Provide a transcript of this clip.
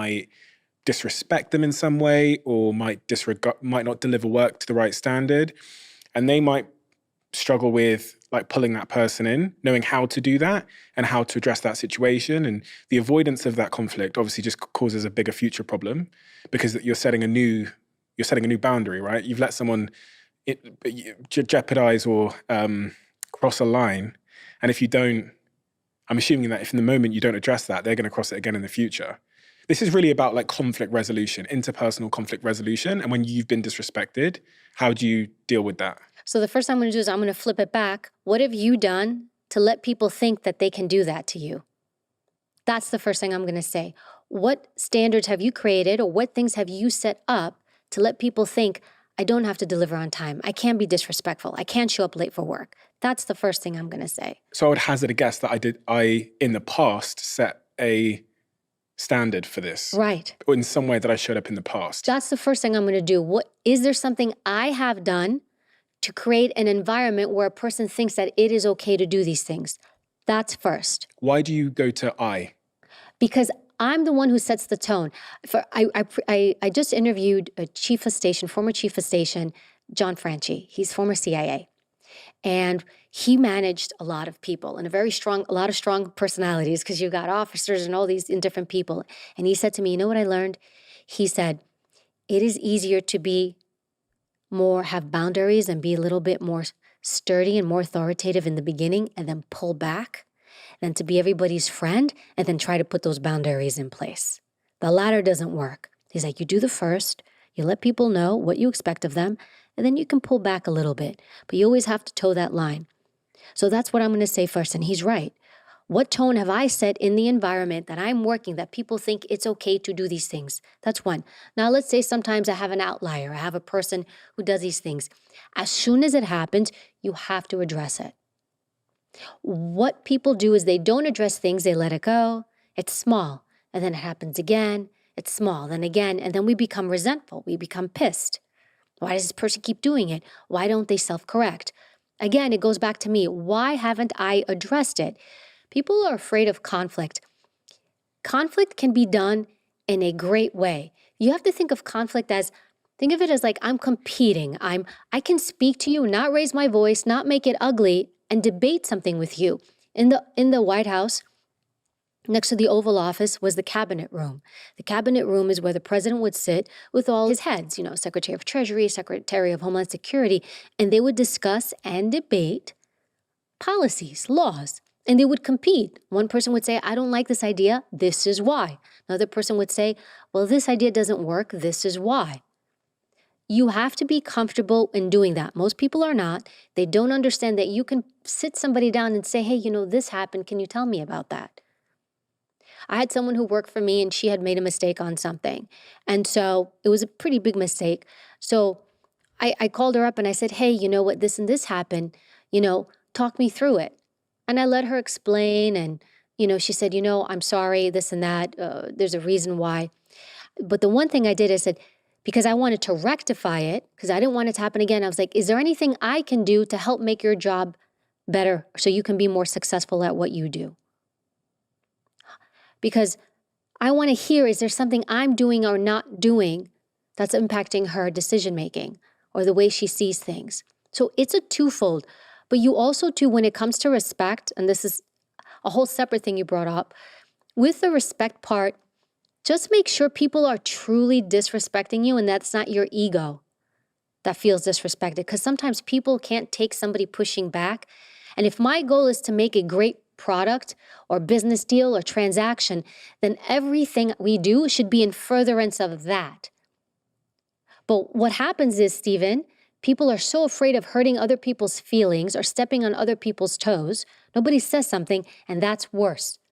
might disrespect them in some way, or might not deliver work to the right standard. And they might struggle with like pulling that person in, knowing how to do that and how to address that situation. And the avoidance of that conflict obviously just causes a bigger future problem, because you're setting a new boundary, right? You've let someone jeopardize or cross a line. And if you don't, I'm assuming that if in the moment you don't address that, they're going to cross it again in the future. This is really about like conflict resolution, interpersonal conflict resolution. And when you've been disrespected, how do you deal with that? So the first thing I'm going to do is I'm going to flip it back. What have you done to let people think that they can do that to you? That's the first thing I'm going to say. What standards have you created, or what things have you set up to let people think, I don't have to deliver on time, I can't be disrespectful, I can't show up late for work? That's the first thing I'm going to say. So I would hazard a guess that I in the past set a standard for this. Right. Or in some way that I showed up in the past. That's the first thing I'm going to do. What is there something I have done to create an environment where a person thinks that it is okay to do these things? That's first. Why do you go to I? Because I'm the one who sets the tone. I just interviewed a former chief of station, John Franchi. He's former CIA. And he managed a lot of people and a lot of strong personalities, because you've got officers and all these different people. And he said to me, you know what I learned? He said, it is easier to have boundaries and be a little bit more sturdy and more authoritative in the beginning and then pull back, than to be everybody's friend and then try to put those boundaries in place. The latter doesn't work. He's like, you do the first, you let people know what you expect of them, and then you can pull back a little bit. But you always have to toe that line. So that's what I'm going to say first, and he's right. What tone have I set in the environment that I'm working that people think it's okay to do these things? That's one. Now, let's say sometimes I have an outlier. I have a person who does these things. As soon as it happens, you have to address it. What people do is they don't address things, they let it go. It's small, and then it happens again. It's small, then again, and then we become resentful. We become pissed. Why does this person keep doing it? Why don't they self-correct? Again, it goes back to me. Why haven't I addressed it? People are afraid of conflict. Conflict can be done in a great way. You have to think of it as like I'm competing. I can speak to you, not raise my voice, not make it ugly, and debate something with you. In the White House, next to the Oval Office was the cabinet room. The cabinet room is where the president would sit with all his heads, Secretary of Treasury, Secretary of Homeland Security, and they would discuss and debate policies, laws, and they would compete. One person would say, I don't like this idea, this is why. Another person would say, well, this idea doesn't work, this is why. You have to be comfortable in doing that. Most people are not. They don't understand that you can sit somebody down and say, hey, this happened, can you tell me about that? I had someone who worked for me and she had made a mistake on something. And so it was a pretty big mistake. So I called her up and I said, hey, you know what, this and this happened, talk me through it. And I let her explain and, she said, I'm sorry, this and that, there's a reason why. But the one thing I did, I said, because I wanted to rectify it, because I didn't want it to happen again, I was like, is there anything I can do to help make your job better so you can be more successful at what you do? Because I want to hear, is there something I'm doing or not doing that's impacting her decision-making or the way she sees things? So it's a twofold. But you also, too, when it comes to respect, and this is a whole separate thing you brought up, with the respect part, just make sure people are truly disrespecting you and that's not your ego that feels disrespected. Because sometimes people can't take somebody pushing back. And if my goal is to make a great product or business deal or transaction, then everything we do should be in furtherance of that. But what happens is, Stephen, people are so afraid of hurting other people's feelings or stepping on other people's toes. Nobody says something, and that's worse.